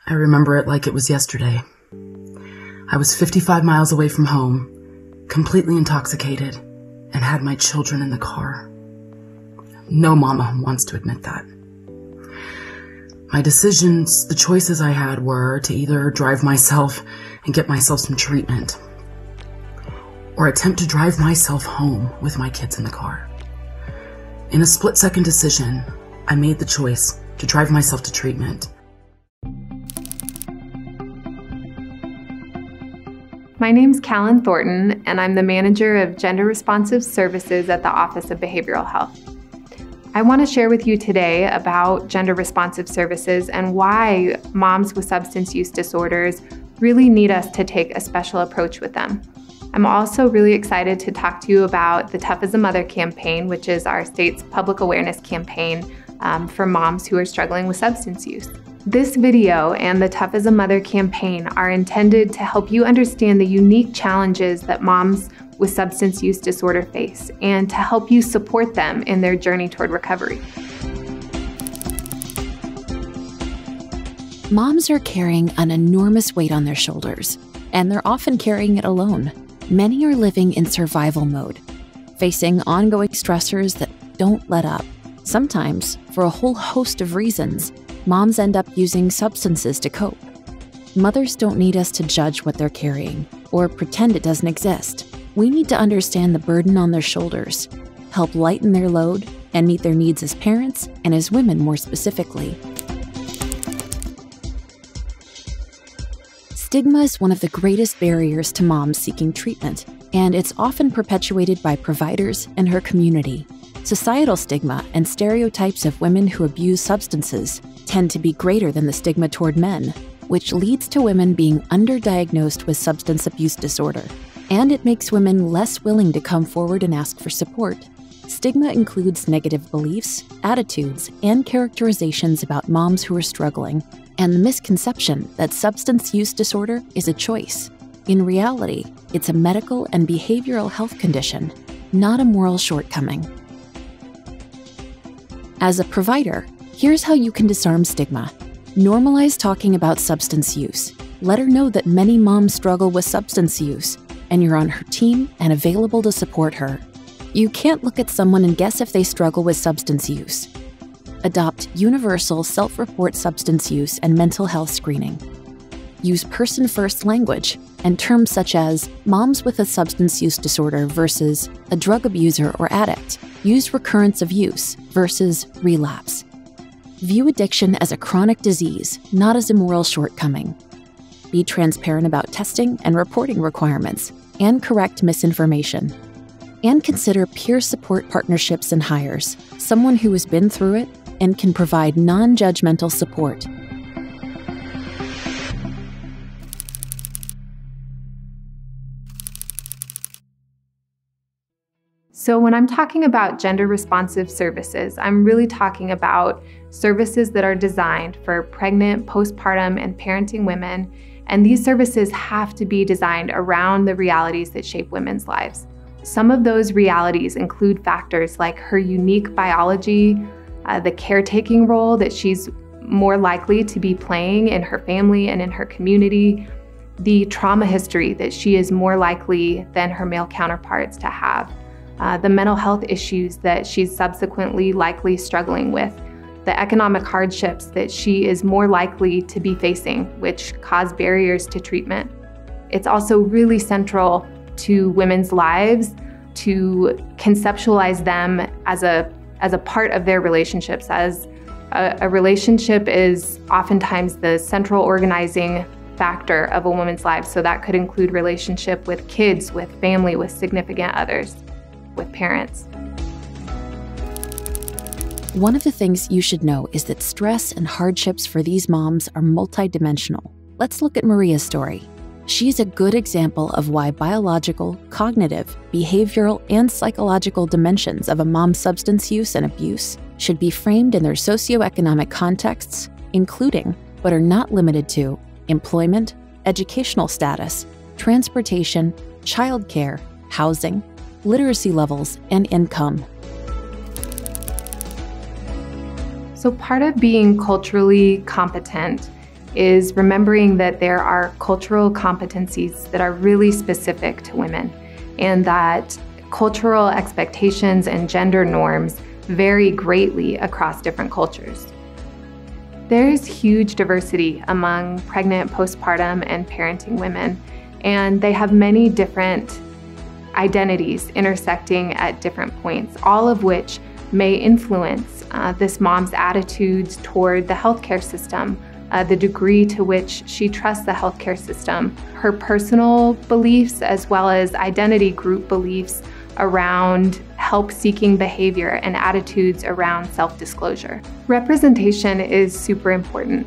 I remember it like it was yesterday. I was 55 miles away from home, completely intoxicated, and had my children in the car. No mama wants to admit that. My decisions, the choices I had were to either drive myself and get myself some treatment, or attempt to drive myself home with my kids in the car. In a split-second decision, I made the choice to drive myself to treatment. My name's Callan Thornton, and I'm the manager of Gender Responsive Services at the Office of Behavioral Health. I want to share with you today about gender responsive services and why moms with substance use disorders really need us to take a special approach with them. I'm also really excited to talk to you about the Tough as a Mother campaign, which is our state's public awareness campaign for moms who are struggling with substance use. This video and the Tough as a Mother campaign are intended to help you understand the unique challenges that moms with substance use disorder face and to help you support them in their journey toward recovery. Moms are carrying an enormous weight on their shoulders, and they're often carrying it alone. Many are living in survival mode, facing ongoing stressors that don't let up. Sometimes, for a whole host of reasons, moms end up using substances to cope. Mothers don't need us to judge what they're carrying or pretend it doesn't exist. We need to understand the burden on their shoulders, help lighten their load, and meet their needs as parents and as women more specifically. Stigma is one of the greatest barriers to moms seeking treatment, and it's often perpetuated by providers and her community. Societal stigma and stereotypes of women who abuse substances tend to be greater than the stigma toward men, which leads to women being underdiagnosed with substance abuse disorder. And it makes women less willing to come forward and ask for support. Stigma includes negative beliefs, attitudes, and characterizations about moms who are struggling, and the misconception that substance use disorder is a choice. In reality, it's a medical and behavioral health condition, not a moral shortcoming. As a provider, here's how you can disarm stigma. Normalize talking about substance use. Let her know that many moms struggle with substance use, and you're on her team and available to support her. You can't look at someone and guess if they struggle with substance use. Adopt universal self-report substance use and mental health screening. Use person-first language and terms such as moms with a substance use disorder versus a drug abuser or addict. Use recurrence of use versus relapse. View addiction as a chronic disease, not as a moral shortcoming. Be transparent about testing and reporting requirements, and correct misinformation. And consider peer support partnerships and hires, someone who has been through it and can provide non-judgmental support. So when I'm talking about gender responsive services, I'm really talking about services that are designed for pregnant, postpartum, and parenting women. And these services have to be designed around the realities that shape women's lives. Some of those realities include factors like her unique biology, the caretaking role that she's more likely to be playing in her family and in her community, the trauma history that she is more likely than her male counterparts to have, the mental health issues that she's subsequently likely struggling with, the economic hardships that she is more likely to be facing, which cause barriers to treatment. It's also really central to women's lives to conceptualize them as a part of their relationships, as a relationship is oftentimes the central organizing factor of a woman's life. So that could include relationship with kids, with family, with significant others, with parents. One of the things you should know is that stress and hardships for these moms are multidimensional. Let's look at Maria's story. She's a good example of why biological, cognitive, behavioral, and psychological dimensions of a mom's substance use and abuse should be framed in their socioeconomic contexts, including, but are not limited to, employment, educational status, transportation, childcare, housing, literacy levels, and income. So part of being culturally competent is remembering that there are cultural competencies that are really specific to women, and that cultural expectations and gender norms vary greatly across different cultures. There's huge diversity among pregnant, postpartum, and parenting women, and they have many different identities intersecting at different points, all of which may influence this mom's attitudes toward the healthcare system, the degree to which she trusts the healthcare system, her personal beliefs, as well as identity group beliefs around help-seeking behavior and attitudes around self-disclosure. Representation is super important.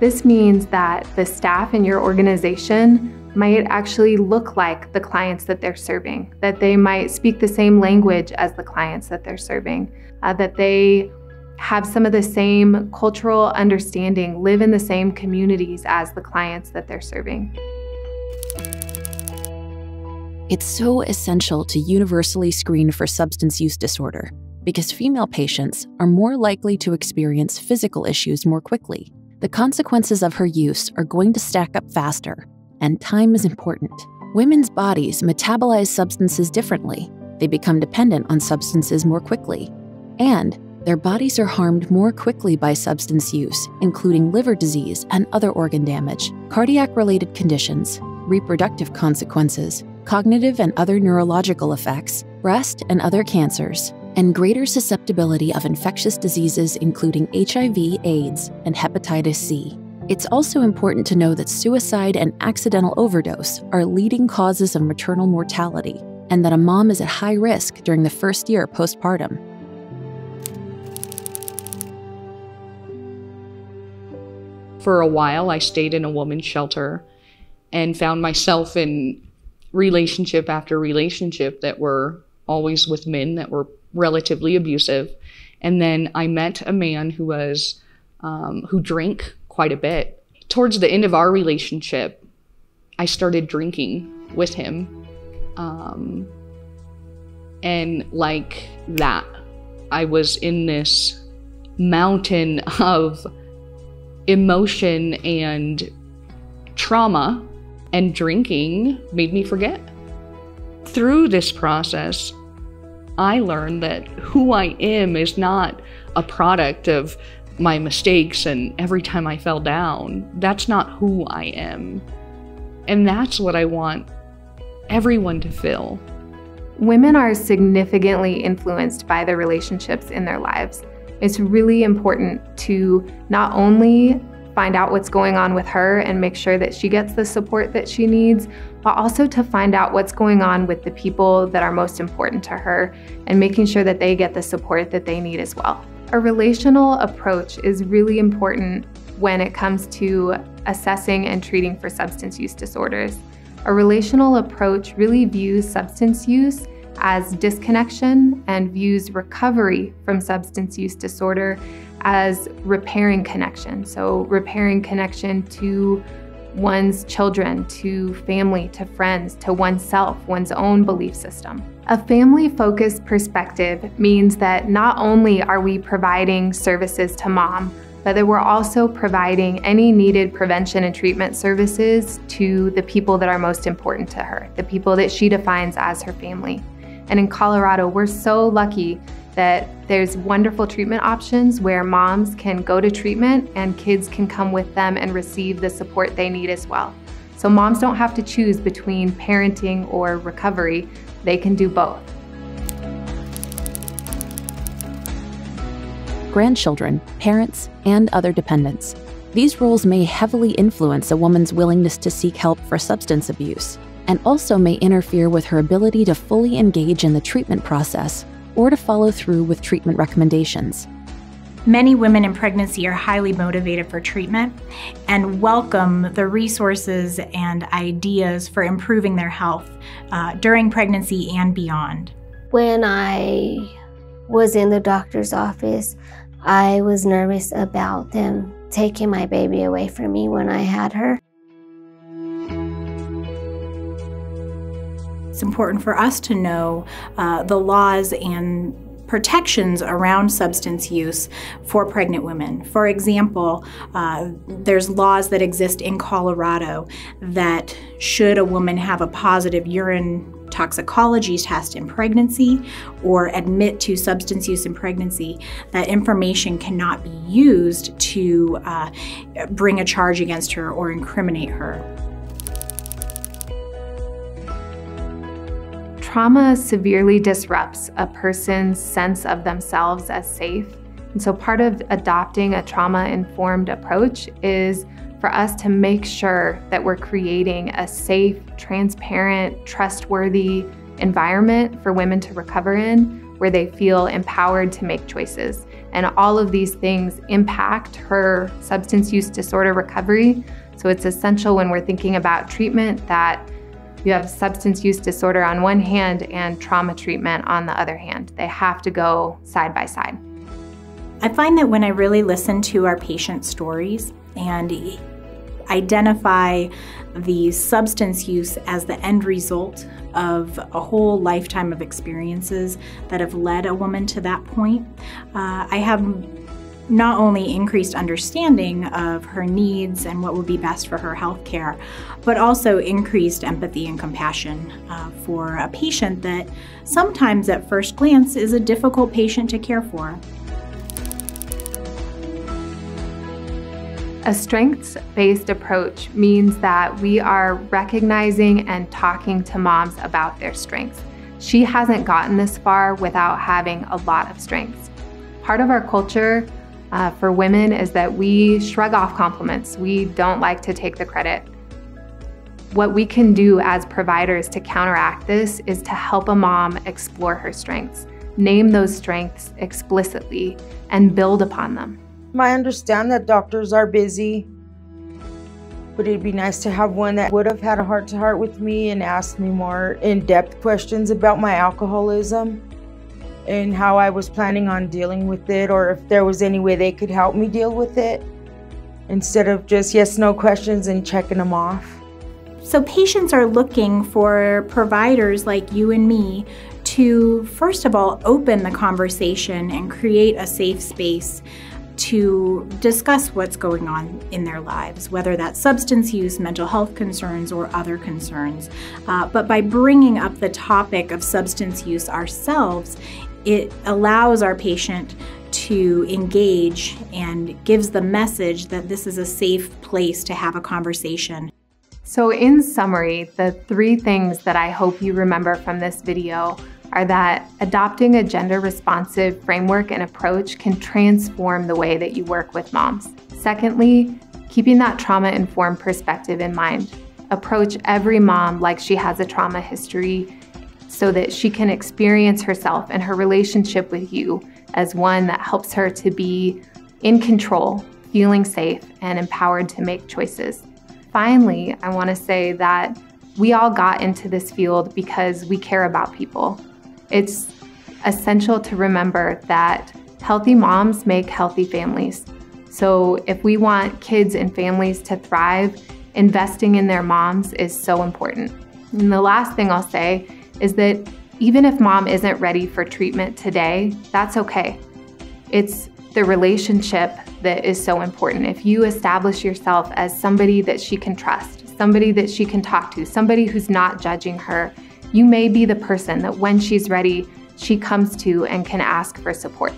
This means that the staff in your organization might actually look like the clients that they're serving, that they might speak the same language as the clients that they're serving, that they have some of the same cultural understanding, live in the same communities as the clients that they're serving. It's so essential to universally screen for substance use disorder because female patients are more likely to experience physical issues more quickly. The consequences of her use are going to stack up faster, and time is important. Women's bodies metabolize substances differently. They become dependent on substances more quickly. And their bodies are harmed more quickly by substance use, including liver disease and other organ damage, cardiac-related conditions, reproductive consequences, cognitive and other neurological effects, breast and other cancers, and greater susceptibility of infectious diseases including HIV, AIDS, and hepatitis C. It's also important to know that suicide and accidental overdose are leading causes of maternal mortality, and that a mom is at high risk during the first year postpartum. For a while, I stayed in a woman's shelter and found myself in relationship after relationship that were always with men that were relatively abusive. And then I met a man who drank quite a bit. Towards the end of our relationship, I started drinking with him. And like that, I was in this mountain of emotion and trauma, and drinking made me forget. Through this process, I learned that who I am is not a product of my mistakes and every time I fell down. That's not who I am. And that's what I want everyone to feel. Women are significantly influenced by the relationships in their lives. It's really important to not only find out what's going on with her and make sure that she gets the support that she needs, but also to find out what's going on with the people that are most important to her and making sure that they get the support that they need as well. A relational approach is really important when it comes to assessing and treating for substance use disorders. A relational approach really views substance use as disconnection and views recovery from substance use disorder as repairing connection. So repairing connection to one's children, to family, to friends, to oneself, one's own belief system. A family-focused perspective means that not only are we providing services to mom, but that we're also providing any needed prevention and treatment services to the people that are most important to her, the people that she defines as her family. And in Colorado, we're so lucky that there's wonderful treatment options where moms can go to treatment and kids can come with them and receive the support they need as well. So moms don't have to choose between parenting or recovery. They can do both. Grandchildren, parents, and other dependents. These roles may heavily influence a woman's willingness to seek help for substance abuse, and also may interfere with her ability to fully engage in the treatment process or to follow through with treatment recommendations. Many women in pregnancy are highly motivated for treatment and welcome the resources and ideas for improving their health during pregnancy and beyond. When I was in the doctor's office, I was nervous about them taking my baby away from me when I had her. It's important for us to know the laws and protections around substance use for pregnant women. For example, there's laws that exist in Colorado that should a woman have a positive urine toxicology test in pregnancy or admit to substance use in pregnancy, that information cannot be used to bring a charge against her or incriminate her. Trauma severely disrupts a person's sense of themselves as safe. And so part of adopting a trauma-informed approach is for us to make sure that we're creating a safe, transparent, trustworthy environment for women to recover in, where they feel empowered to make choices. And all of these things impact her substance use disorder recovery. So it's essential when we're thinking about treatment that you have substance use disorder on one hand and trauma treatment on the other hand. They have to go side by side. I find that when I really listen to our patient stories and identify the substance use as the end result of a whole lifetime of experiences that have led a woman to that point, I have not only increased understanding of her needs and what would be best for her health care, but also increased empathy and compassion for a patient that sometimes at first glance is a difficult patient to care for. A strengths-based approach means that we are recognizing and talking to moms about their strengths. She hasn't gotten this far without having a lot of strengths. Part of our culture for women is that we shrug off compliments. We don't like to take the credit. What we can do as providers to counteract this is to help a mom explore her strengths, name those strengths explicitly, and build upon them. I understand that doctors are busy, but it'd be nice to have one that would have had a heart-to-heart with me and asked me more in-depth questions about my alcoholism and how I was planning on dealing with it, or if there was any way they could help me deal with it, instead of just yes/no questions and checking them off. So patients are looking for providers like you and me to, first of all, open the conversation and create a safe space to discuss what's going on in their lives, whether that's substance use, mental health concerns, or other concerns. But by bringing up the topic of substance use ourselves, it allows our patient to engage and gives the message that this is a safe place to have a conversation. So in summary, the 3 things that I hope you remember from this video are that adopting a gender-responsive framework and approach can transform the way that you work with moms. Secondly, keeping that trauma-informed perspective in mind. Approach every mom like she has a trauma history so that she can experience herself and her relationship with you as one that helps her to be in control, feeling safe, and empowered to make choices. Finally, I want to say that we all got into this field because we care about people. It's essential to remember that healthy moms make healthy families. So if we want kids and families to thrive, investing in their moms is so important. And the last thing I'll say is that even if mom isn't ready for treatment today, that's okay. It's the relationship that is so important. If you establish yourself as somebody that she can trust, somebody that she can talk to, somebody who's not judging her, you may be the person that when she's ready, she comes to and can ask for support.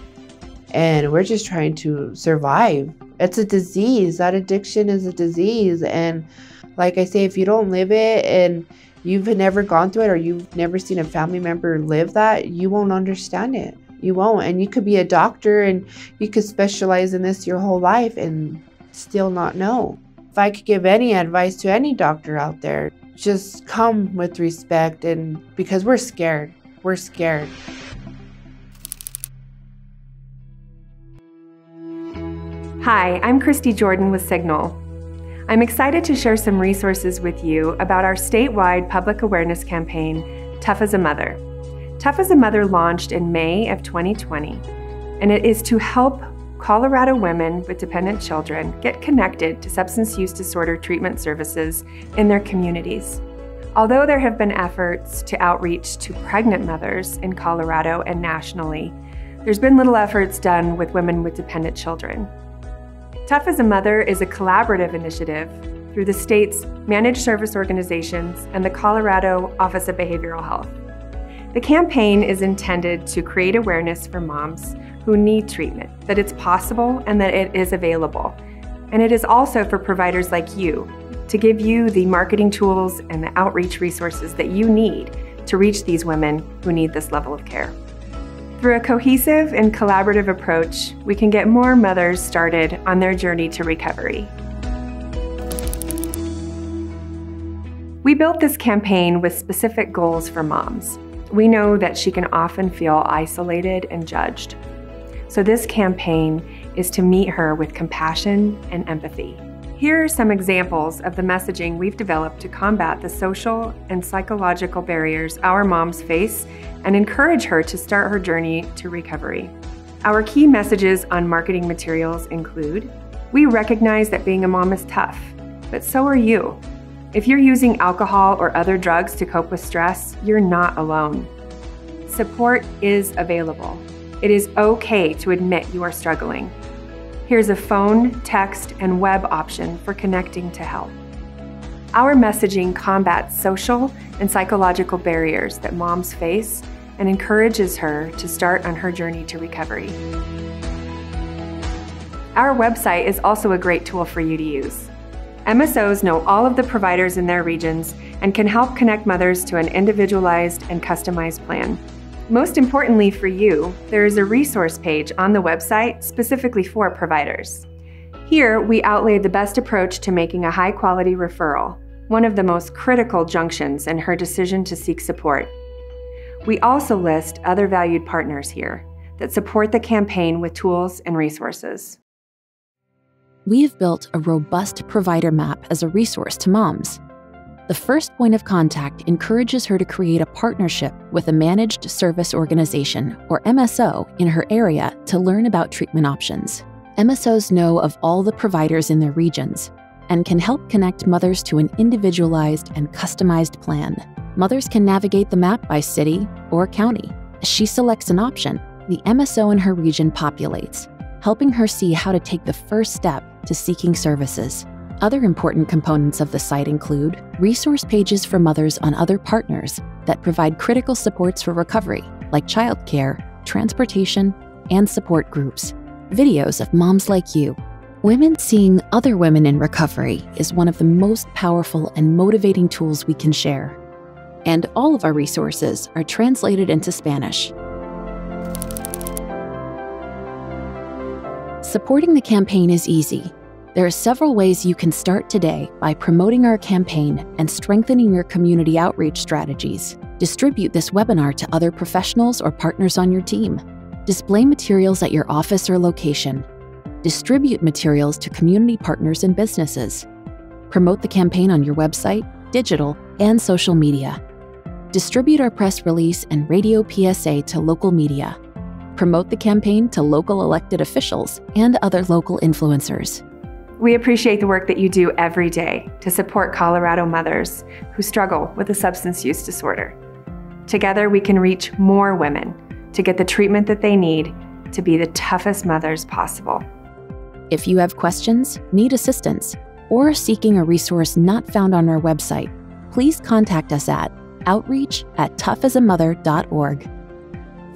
And we're just trying to survive. It's a disease. That addiction is a disease. And like I say, if you don't live it and you've never gone through it or you've never seen a family member live that, you won't understand it. You won't. And you could be a doctor and you could specialize in this your whole life and still not know. If I could give any advice to any doctor out there, just come with respect, and because we're scared. We're scared. Hi, I'm Christy Jordan with Signal. I'm excited to share some resources with you about our statewide public awareness campaign, Tough as a Mother. Tough as a Mother launched in May of 2020, and it is to help Colorado women with dependent children get connected to substance use disorder treatment services in their communities. Although there have been efforts to outreach to pregnant mothers in Colorado and nationally, there's been little efforts done with women with dependent children. Tough as a Mother is a collaborative initiative through the state's managed service organizations and the Colorado Office of Behavioral Health. The campaign is intended to create awareness for moms who need treatment, that it's possible and that it is available. And it is also for providers like you to give you the marketing tools and the outreach resources that you need to reach these women who need this level of care. Through a cohesive and collaborative approach, we can get more mothers started on their journey to recovery. We built this campaign with specific goals for moms. We know that she can often feel isolated and judged. So this campaign is to meet her with compassion and empathy. Here are some examples of the messaging we've developed to combat the social and psychological barriers our moms face and encourage her to start her journey to recovery. Our key messages on marketing materials include: we recognize that being a mom is tough, but so are you. If you're using alcohol or other drugs to cope with stress, you're not alone. Support is available. It is okay to admit you are struggling. Here's a phone, text, and web option for connecting to help. Our messaging combats social and psychological barriers that moms face and encourages her to start on her journey to recovery. Our website is also a great tool for you to use. MSOs know all of the providers in their regions and can help connect mothers to an individualized and customized plan. Most importantly for you, there is a resource page on the website specifically for providers. Here, we outlay the best approach to making a high-quality referral, one of the most critical junctions in her decision to seek support. We also list other valued partners here that support the campaign with tools and resources. We have built a robust provider map as a resource to moms. The first point of contact encourages her to create a partnership with a managed service organization, or MSO, in her area to learn about treatment options. MSOs know of all the providers in their regions and can help connect mothers to an individualized and customized plan. Mothers can navigate the map by city or county. As she selects an option, the MSO in her region populates, helping her see how to take the first step to seeking services. Other important components of the site include resource pages for mothers on other partners that provide critical supports for recovery, like childcare, transportation, and support groups. Videos of moms like you. Women seeing other women in recovery is one of the most powerful and motivating tools we can share. And all of our resources are translated into Spanish. Supporting the campaign is easy. There are several ways you can start today by promoting our campaign and strengthening your community outreach strategies. Distribute this webinar to other professionals or partners on your team. Display materials at your office or location. Distribute materials to community partners and businesses. Promote the campaign on your website, digital, and social media. Distribute our press release and radio PSA to local media. Promote the campaign to local elected officials and other local influencers. We appreciate the work that you do every day to support Colorado mothers who struggle with a substance use disorder. Together, we can reach more women to get the treatment that they need to be the toughest mothers possible. If you have questions, need assistance, or are seeking a resource not found on our website, please contact us at outreach@toughasamother.org.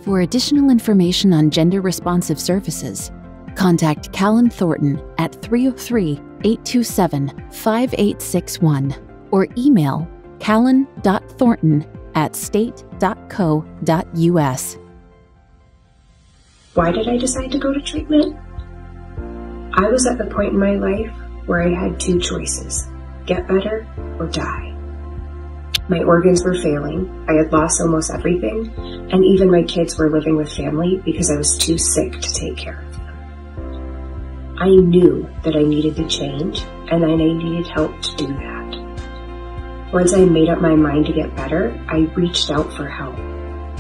For additional information on gender-responsive services, contact Callan Thornton at 303-827-5861 or email callan.thornton@state.co.us. Why did I decide to go to treatment? I was at the point in my life where I had two choices: get better or die. My organs were failing, I had lost almost everything, and even my kids were living with family because I was too sick to take care of them. I knew that I needed to change, and I needed help to do that. Once I made up my mind to get better, I reached out for help.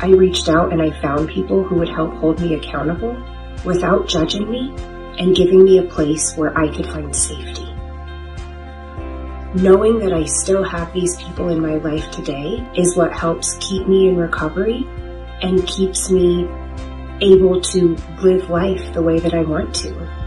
I reached out and I found people who would help hold me accountable without judging me and giving me a place where I could find safety. Knowing that I still have these people in my life today is what helps keep me in recovery and keeps me able to live life the way that I want to.